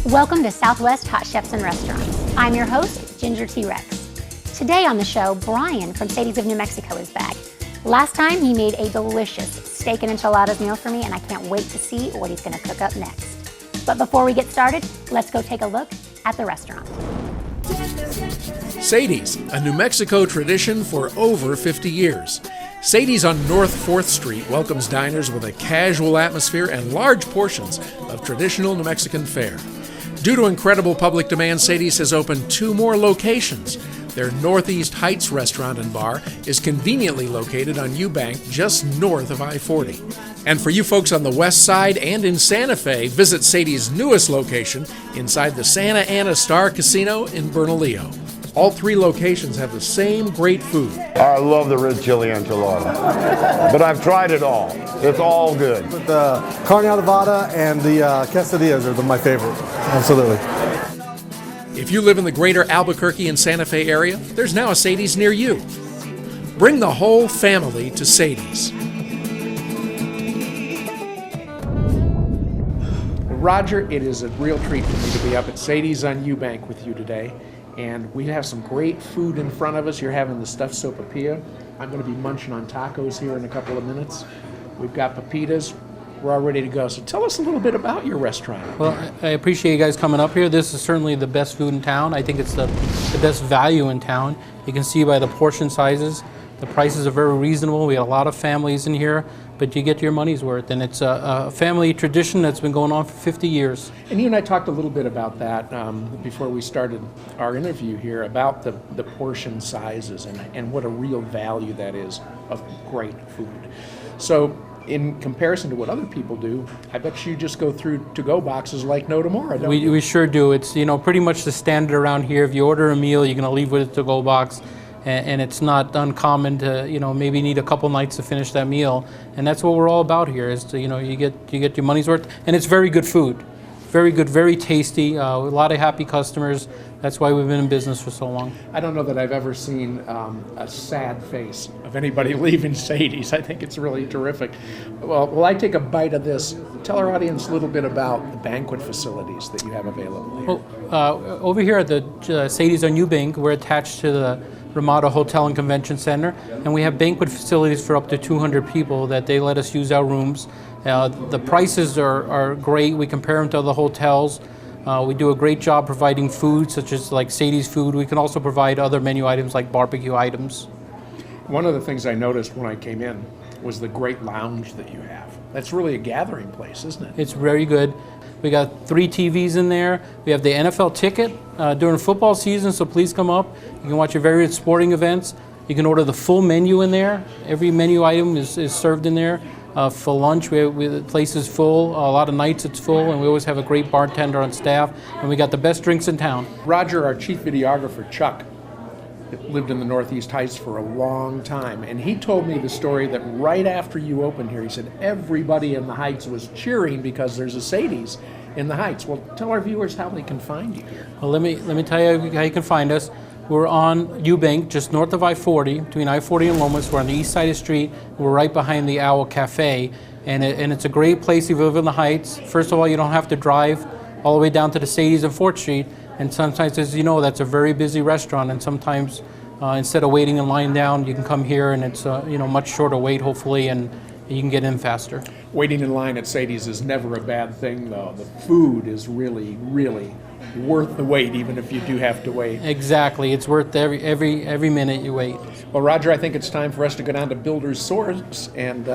Welcome to Southwest Hot Chefs and Restaurants. I'm your host, Ginger T-Rex. Today on the show, Brian from Sadies of New Mexico is back. Last time he made a delicious steak and enchiladas meal for me, and I can't wait to see what he's gonna cook up next. But before we get started, let's go take a look at the restaurant. Sadies, a New Mexico tradition for over 50 years. Sadies on North 4th Street welcomes diners with a casual atmosphere and large portions of traditional New Mexican fare. Due to incredible public demand, Sadies has opened 2 more locations. Their Northeast Heights restaurant and bar is conveniently located on Eubank, just north of I-40. And for you folks on the west side and in Santa Fe, visit Sadies' newest location inside the Santa Ana Star Casino in Bernalillo. All 3 locations have the same great food. I love the red chili enchilada, but I've tried it all. It's all good. But the carne asada and the quesadillas are my favorite. Absolutely. If you live in the greater Albuquerque and Santa Fe area, there's now a Sadies near you. Bring the whole family to Sadies. Roger, it is a real treat for me to be up at Sadies on Eubank with you today. And we have some great food in front of us. You're having the stuffed sopapilla. I'm going to be munching on tacos here in a couple of minutes. We've got pepitas. We're all ready to go. So tell us a little bit about your restaurant. Well, I appreciate you guys coming up here. This is certainly the best food in town. I think it's the best value in town. You can see by the portion sizes. The prices are very reasonable. We have a lot of families in here, but you get your money's worth. And it's a family tradition that's been going on for 50 years. And you and I talked a little bit about that before we started our interview here, about the portion sizes and what a real value that is of great food. So in comparison to what other people do, I bet you just go through to-go boxes like no tomorrow, don't you? We sure do. It's pretty much the standard around here. If you order a meal, you're going to leave with a to-go box. And it's not uncommon to maybe need a couple nights to finish that meal, and that's what we're all about here. Is to you get your money's worth, and it's very good food, very good, very tasty. A lot of happy customers. That's why we've been in business for so long. I don't know that I've ever seen a sad face of anybody leaving Sadies. I think it's really terrific. Well, will I take a bite of this? Tell our audience a little bit about the banquet facilities that you have available here. Well, over here at the Sadies on Eubank, we're attached to the Ramada Hotel and Convention Center, and we have banquet facilities for up to 200 people that they let us use our rooms. The prices are great. We compare them to other hotels. We do a great job providing food, such as like Sadies food. We can also provide other menu items like barbecue items. One of the things I noticed when I came in was the great lounge that you have. That's really a gathering place, isn't it? It's very good. We got 3 TVs in there. We have the NFL ticket during football season, so please come up. You can watch your various sporting events. You can order the full menu in there. Every menu item is served in there. For lunch, the place is full. A lot of nights it's full, and we always have a great bartender on staff, and we got the best drinks in town. Roger, our chief videographer, Chuck, lived in the Northeast Heights for a long time, and he told me the story that right after you opened here, he said everybody in the Heights was cheering because there's a Sadies in the Heights. Well, tell our viewers how they can find you here. Well, let me tell you how you can find us. We're on Eubank, just north of I-40, between I-40 and Lomas. We're on the east side of the street. We're right behind the Owl Cafe, and it's a great place if you live in the Heights. First of all, you don't have to drive all the way down to the Sadies on 4th Street. And sometimes, as you know, that's a very busy restaurant, and sometimes instead of waiting in line down, you can come here, and it's much shorter wait, hopefully, and you can get in faster. Waiting in line at Sadies is never a bad thing, though. The food is really, really worth the wait, even if you do have to wait. Exactly, it's worth every minute you wait. Well, Roger, I think it's time for us to go down to Builder's Source and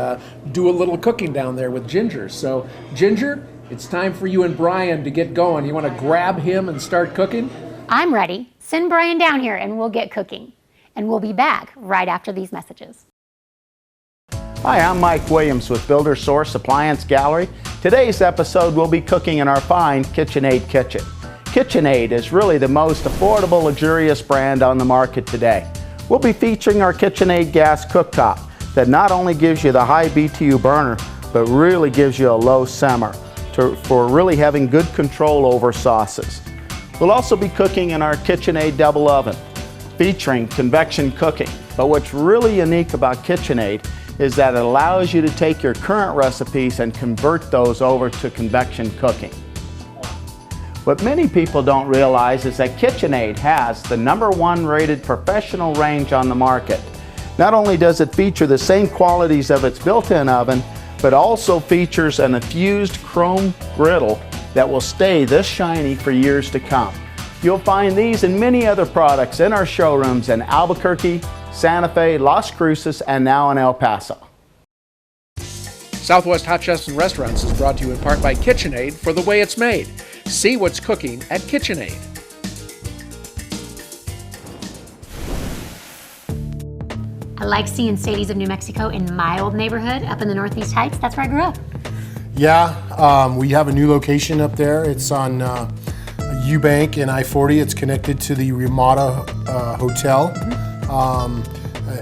do a little cooking down there with Ginger. So, Ginger, it's time for you and Brian to get going. You want to grab him and start cooking? I'm ready. Send Brian down here and we'll get cooking. And we'll be back right after these messages. Hi, I'm Mike Williams with Builder Source Appliance Gallery. Today's episode will be cooking in our fine KitchenAid kitchen. KitchenAid is really the most affordable, luxurious brand on the market today. We'll be featuring our KitchenAid gas cooktop that not only gives you the high BTU burner, but really gives you a low simmer for really having good control over sauces. We'll also be cooking in our KitchenAid double oven. featuring convection cooking. But what's really unique about KitchenAid is that it allows you to take your current recipes and convert those over to convection cooking. What many people don't realize is that KitchenAid has the #1 rated professional range on the market. Not only does it feature the same qualities of its built-in oven, but also features an infused chrome griddle that will stay this shiny for years to come. You'll find these and many other products in our showrooms in Albuquerque, Santa Fe, Las Cruces, and now in El Paso. Southwest Hot Chefs and Restaurants is brought to you in part by KitchenAid for the way it's made. See what's cooking at KitchenAid. I like seeing Sadies of New Mexico in my old neighborhood up in the Northeast Heights. That's where I grew up. Yeah, we have a new location up there. It's on Eubank and I-40. It's connected to the Ramada Hotel.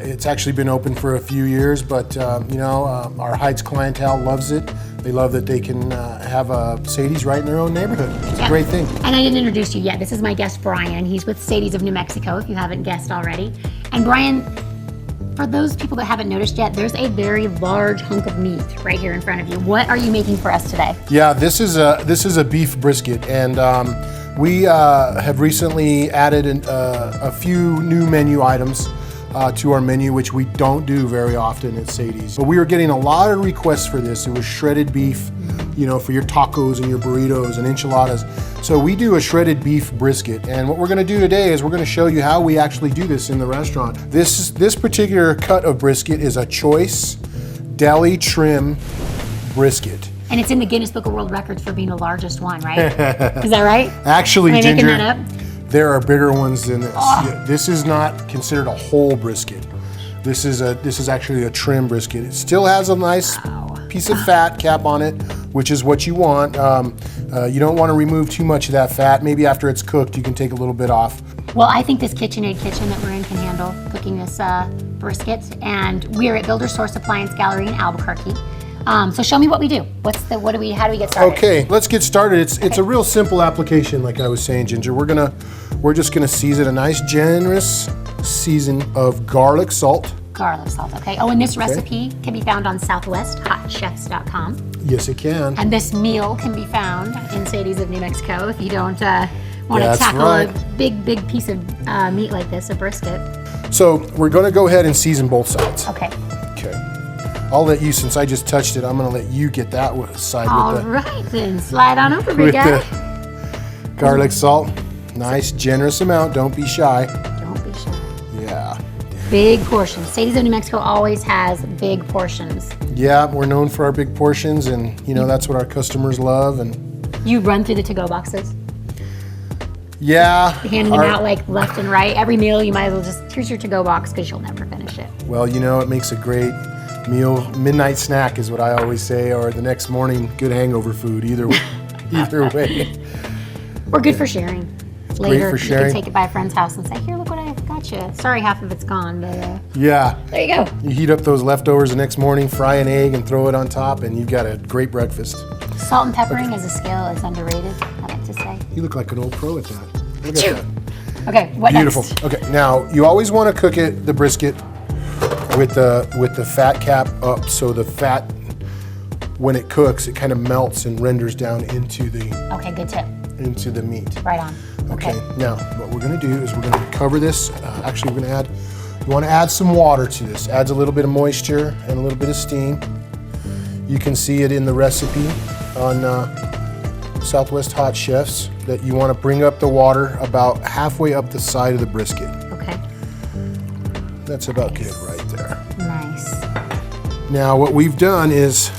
It's actually been open for a few years, but our Heights clientele loves it. They love that they can have a Sadies right in their own neighborhood. It's a great thing. And I didn't introduce you yet. This is my guest, Brian. He's with Sadies of New Mexico, if you haven't guessed already. And Brian, for those people that haven't noticed yet, there's a very large hunk of meat right here in front of you. What are you making for us today? Yeah, this is a beef brisket, and we have recently added a few new menu items to our menu, which we don't do very often at Sadies. But we were getting a lot of requests for this. It was shredded beef, for your tacos and your burritos and enchiladas. So we do a shredded beef brisket, and what we're going to do today is we're going to show you how we actually do this in the restaurant. This particular cut of brisket is a choice deli trim brisket. And it's in the Guinness Book of World Records for being the largest one, right? Is that right? Actually, Am I making Ginger, that up? there are bigger ones than this. Oh. Yeah, this is not considered a whole brisket. This is actually a trim brisket. It still has a nice piece of fat cap on it, which is what you want. You don't want to remove too much of that fat. Maybe after it's cooked, you can take a little bit off. Well, I think this KitchenAid kitchen that we're in can handle cooking this brisket. And we're at Builder Source Appliance Gallery in Albuquerque. So show me what we do. How do we get started? Okay, let's get started. It's a real simple application, like I was saying, Ginger. We're just gonna season a nice generous season of garlic salt. Garlic salt, okay. Oh, and this recipe can be found on southwesthotchefs.com. Yes, it can. And this meal can be found in Sadies of New Mexico if you don't want to That's tackle right. a big piece of meat like this, a brisket. So we're gonna go ahead and season both sides. Okay. Okay. I'll let you, since I just touched it, I'm gonna let you get that side All with the, right, then slide on over, big with guy. the garlic salt. Nice, generous amount. Don't be shy. Don't be shy. Yeah. Big portions. Sadies of New Mexico always has big portions. Yeah, we're known for our big portions, and that's what our customers love. And You run through the to-go boxes, yeah, handing them out like left and right. Every meal, you might as well just, here's your to-go box because you'll never finish it. well, it makes a great meal, midnight snack is what I always say, or the next morning, good hangover food. Either way. Or good for sharing. Later, for you sharing. can take it by a friend's house and say, here, look what I got you. Sorry, half of it's gone, but Yeah. there you go. You heat up those leftovers the next morning, fry an egg, and throw it on top, and you've got a great breakfast. Salt and peppering as a skill is underrated, I like to say. You look like an old pro at that. Look at that. Okay, what Beautiful. next? Okay, now you always want to cook the brisket with the fat cap up, so the fat, when it cooks, it kind of melts and renders down into the Okay, good tip. meat. Right on. Okay. Now what we're going to do is we're going to cover this. Actually, we're going to you want to add some water to this. Adds a little bit of moisture and a little bit of steam. You can see it in the recipe on Southwest Hot Chefs that you want to bring up the water about halfway up the side of the brisket. Okay, That's about good right there. nice. Now what we've done is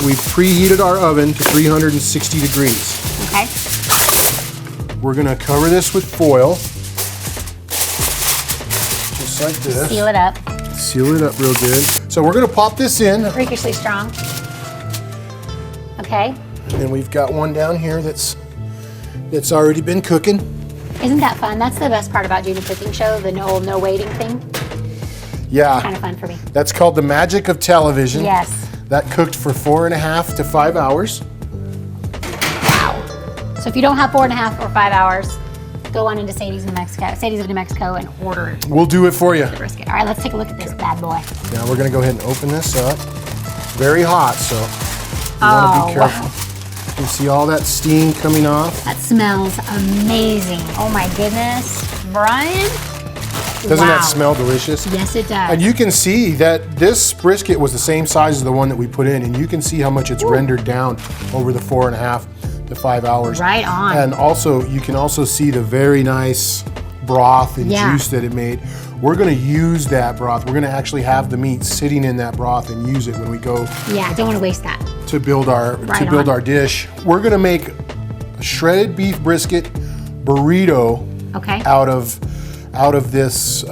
we've preheated our oven to 360 degrees. Okay, We're gonna cover this with foil, just like this. seal it up. Seal it up real good. So we're gonna pop this in, Freakishly strong. Okay, and we've got one down here that's already been cooking. isn't that fun? That's the best part about doing a cooking show, the no waiting thing. Yeah, Kind of fun for me. that's called the magic of television. Yes. That cooked for 4.5 to 5 hours. Wow. So if you don't have 4.5 or 5 hours, go on into Sadies of New Mexico, and order We'll do it for you. the brisket. All right, let's take a look at this bad boy. Now we're gonna go ahead and open this up. Very hot, so you wanna be careful. Wow. You see all that steam coming off? That smells amazing. Oh my goodness. Brian? Doesn't wow. that smell delicious? Yes, it does. And you can see that this brisket was the same size as the one that we put in, and you can see how much it's rendered down over the 4.5 to 5 hours. Right on. And also, you can also see the very nice broth and Yeah. juice that it made. We're gonna use that broth. We're gonna actually have the meat sitting in that broth and use it when we go Yeah, don't want to waste that. to build our our dish. We're gonna make a shredded beef brisket burrito Okay. out of this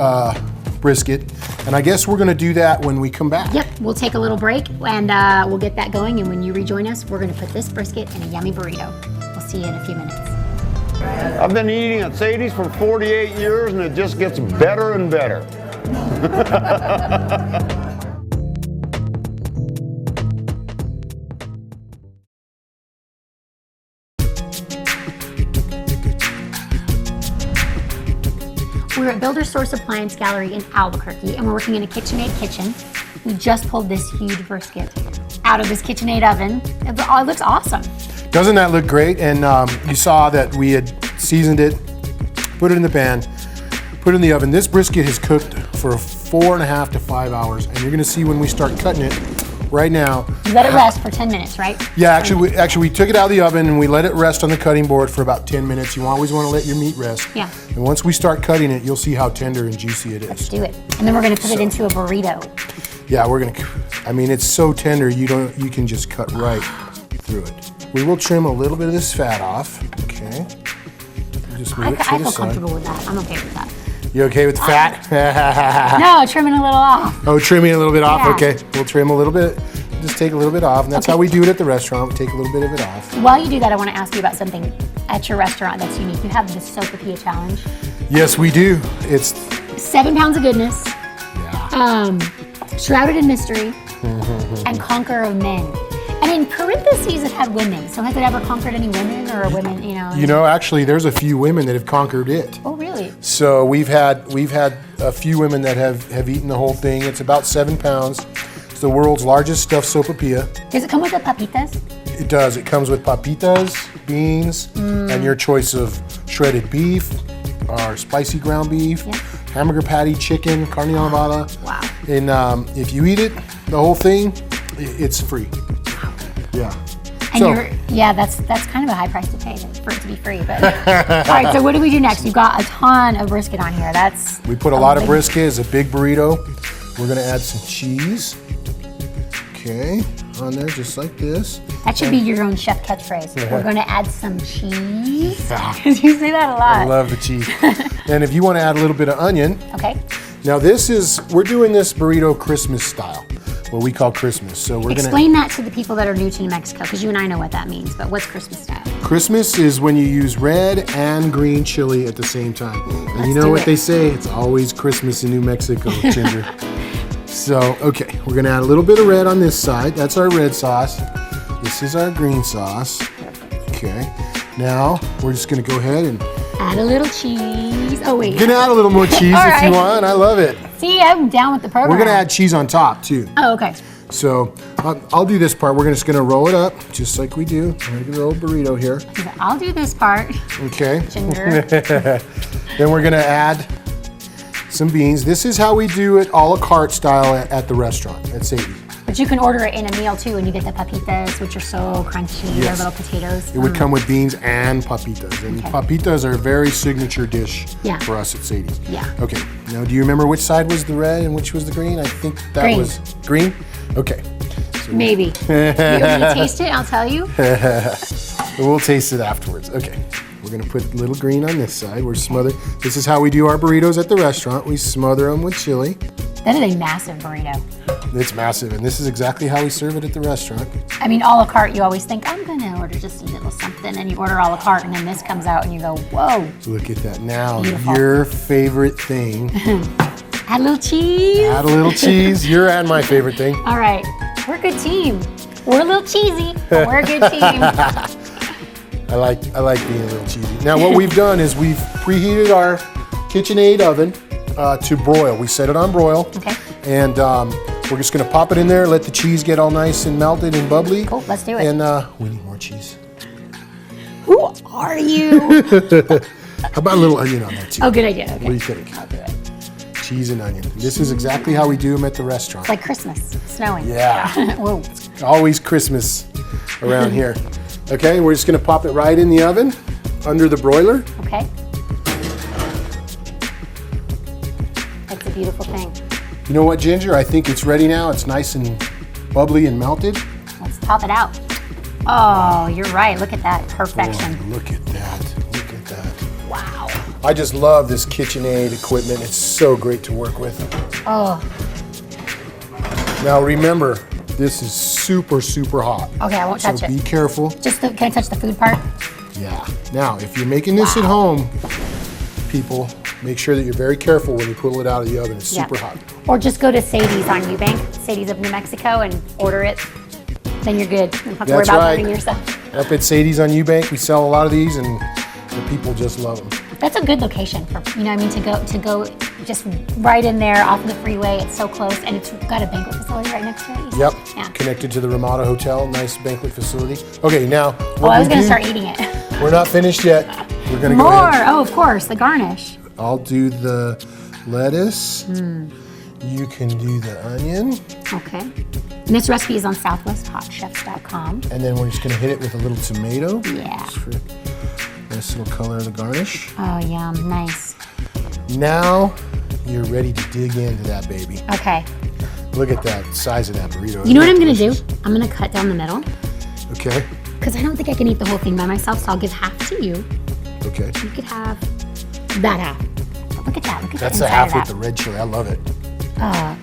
brisket, and I guess we're gonna do that when we come back. Yep, we'll take a little break and we'll get that going. And when you rejoin us, we're going to put this brisket in a yummy burrito. We'll see you in a few minutes. I've been eating at Sadie's for 48 years and it just gets better and better. We're at Builder Source Appliance Gallery in Albuquerque, and we're working in a KitchenAid kitchen. We just pulled this huge brisket out of this KitchenAid oven. It looks awesome. Doesn't that look great? And you saw that we had seasoned it, put it in the pan, put it in the oven. This brisket has cooked for 4.5 to 5 hours, and you're gonna see when we start cutting it right now. You let it rest for 10 minutes, right? Yeah, actually we took it out of the oven and we let it rest on the cutting board for about 10 minutes. You always wanna let your meat rest. Yeah. And once we start cutting it, you'll see how tender and juicy it is. Let's do it. And then we're gonna put it into a burrito. Yeah, I mean, it's so tender, you can just cut right through it. We will trim a little bit of this fat off, okay? Just move it to I the feel side. comfortable with that. I'm okay with that. You okay with the fat? No, trimming a little off. Oh, trimming a little bit off, Yeah. okay. We'll trim a little bit, just take a little bit off, and that's how we do it at the restaurant. We take a little bit of it off. While you do that, I want to ask you about something at your restaurant that's unique. You have the Sopapilla Challenge. Yes, we do. It's, 7 pounds of goodness, yeah. shrouded in mystery, and conqueror of men. And in parentheses, it had women. So has it ever conquered any women or women, you know? You know, actually, there's a few women that have conquered it. Oh, really? So we've had a few women that have eaten the whole thing. It's about 7 pounds. It's the world's largest stuffed sopapilla. Does it come with the papitas? It does. It comes with papitas, beans, and your choice of shredded beef, or spicy ground beef, Yeah. hamburger patty, chicken, carne asada. Wow. And if you eat it, the whole thing, it's free. Yeah. And that's kind of a high price to pay for it to be free. But all right, so what do we do next? You've got a ton of brisket on here. We put a lot of brisket. It's a big burrito. We're gonna add some cheese. Okay, on there just like this. That should be your own chef catchphrase. We're going to add some cheese. Because you say that a lot. I love the cheese. And if you want to add a little bit of onion. Okay. Now we're doing this burrito Christmas style, what we call Christmas. So we're Explain that to the people that are new to New Mexico, because you and I know what that means, but what's Christmas style? Christmas is when you use red and green chili at the same time. And Let's you know do what it. they say, it's always Christmas in New Mexico, Ginger. So, okay, we're gonna add a little bit of red on this side. That's our red sauce. This is our green sauce. Okay, now we're just gonna go ahead and Add a little cheese. Oh, wait. you can add a little more cheese All if you right. want. I love it. See, I'm down with the program. We're gonna add cheese on top too. Oh, okay. So I'll do this part. We're just gonna roll it up just like we do. Regular old burrito here. I'll do this part. Okay. Ginger. Then we're gonna add some beans. This is how we do it a la carte style at the restaurant at Sadie's. But you can order it in a meal too, and you get the papitas, which are so crunchy. They're Yes. little potatoes. It would come with beans and papitas. And Okay. papitas are a very signature dish Yeah. for us at Sadie's. Yeah. Okay. Now, do you remember which side was the red and which was the green? I think that Green. was green. Okay. Maybe. You want me to taste it? I'll tell you. We'll taste it afterwards. Okay. We're gonna put a little green on this side. We're smothered. This is how we do our burritos at the restaurant. We smother them with chili. That is a massive burrito. It's massive, and this is exactly how we serve it at the restaurant. I mean, a la carte, you always think, I'm going to order just a little something, and you order a la carte, and then this comes out, and you go, whoa. Look at that. Now, Beautiful. your favorite thing. Add a little cheese. Add a little cheese. You're at my favorite thing. All right. We're a good team. We're a little cheesy, but we're a good team. I like being a little cheesy. Now, what we've done is we've preheated our KitchenAid oven to broil. We set it on broil. Okay. And we're just gonna pop it in there, let the cheese get all nice and melted and bubbly. Cool, let's do it. And we need more cheese. Who are you? How about a little onion on that too? Oh, good idea. Okay. What do you think? I'll do it. Cheese and onion. This is exactly how we do them at the restaurant. It's like Christmas, snowing. Yeah. Whoa. Always Christmas around here. Okay, we're just gonna pop it right in the oven under the broiler. Okay. That's a beautiful thing. You know what, Ginger? I think it's ready now. It's nice and bubbly and melted. Let's pop it out. Oh, you're right. Look at that perfection. Oh, look at that. Look at that. Wow. I just love this KitchenAid equipment. It's so great to work with. Oh. Now remember, this is super, super hot. Okay, I won't touch So it. be careful. Can I touch the food part? Yeah. Now, if you're making this at home, people, make sure that you're very careful when you pull it out of the oven. It's super hot. Or just go to Sadies on Eubank, Sadies of New Mexico, and order it. Then you're good. You don't have to worry That's about right. burning yourself. Up at Sadies on Eubank, we sell a lot of these, and the people just love them. That's a good location for, you know what I mean, to go just right in there off the freeway. It's so close, and it's got a banquet facility right next to it. Yep. Yeah. Connected to the Ramada Hotel, nice banquet facility. Okay, now. Oh, I was going to start eating it. We're not finished yet. We're going to go More. ahead. Oh, of course, the garnish. I'll do the lettuce. You can do the onion. Okay. And this recipe is on southwesthotchefs.com. And then we're just going to hit it with a little tomato. Yeah. Just for nice little color of the garnish. Oh, yum. Nice. Now you're ready to dig into that baby. Okay. Look at that size of that burrito. You know what I'm going to do? I'm going to cut down the middle Okay. because I don't think I can eat the whole thing by myself, so I'll give half to you. Okay. You could have that half. Look at that. Look at That's the the inside half of with that. the red chili. I love it.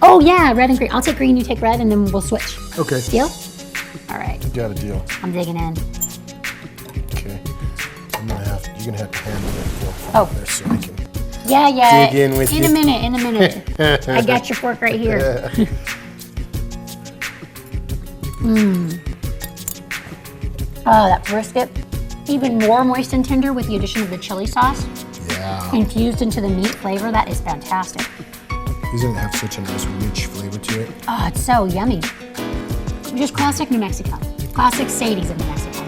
Oh, yeah, red and green. I'll take green, you take red, and then we'll switch. Okay. Deal? All right. Got a deal. I'm digging in. Okay. You're gonna have to handle it for Oh. there so I can. Yeah. Dig in with in you. a minute. I got your fork right here. Oh, that brisket. Even more moist and tender with the addition of the chili sauce. Yeah. Infused into the meat flavor. That is fantastic. Doesn't it have such a nice rich flavor to it? Oh, it's so yummy. Just classic New Mexico. Classic Sadies of New Mexico.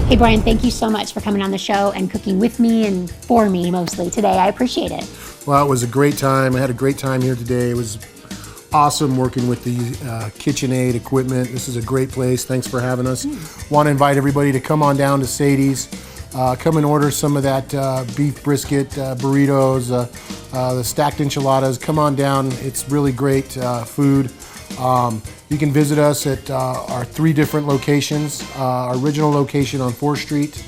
Hey Brian, thank you so much for coming on the show and cooking with me and for me mostly today. I appreciate it. Well, it was a great time. I had a great time here today. It was awesome working with the KitchenAid equipment. This is a great place. Thanks for having us. Want to invite everybody to come on down to Sadies. Come and order some of that beef brisket burritos, the stacked enchiladas. Come on down. It's really great food. You can visit us at our 3 different locations. Our original location on 4th Street,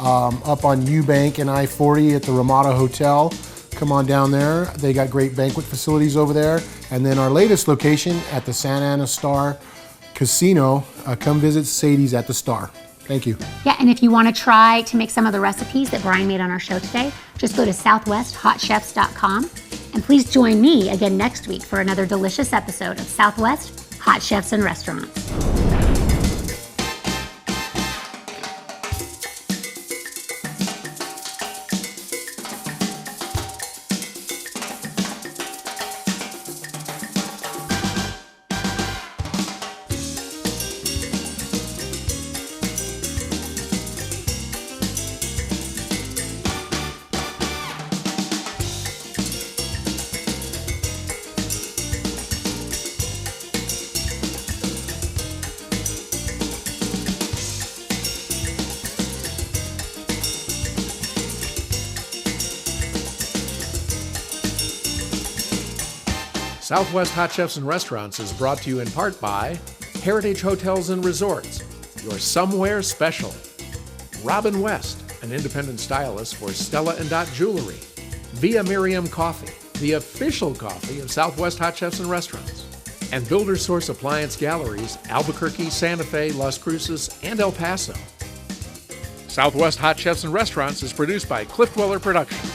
up on Eubank and I-40 at the Ramada Hotel. Come on down there. They got great banquet facilities over there. And then our latest location at the Santa Ana Star Casino. Come visit Sadies at the Star. Thank you. Yeah, and if you want to try to make some of the recipes that Brian made on our show today, just go to southwesthotchefs.com. And please join me again next week for another delicious episode of Southwest Hot Chefs and Restaurants. Southwest Hot Chefs and Restaurants is brought to you in part by Heritage Hotels and Resorts, your somewhere special. Robin West, an independent stylist for Stella & Dot Jewelry. Via Miriam Coffee, the official coffee of Southwest Hot Chefs and Restaurants. And Builder Source Appliance Galleries, Albuquerque, Santa Fe, Las Cruces, and El Paso. Southwest Hot Chefs and Restaurants is produced by Cliff Dweller Productions.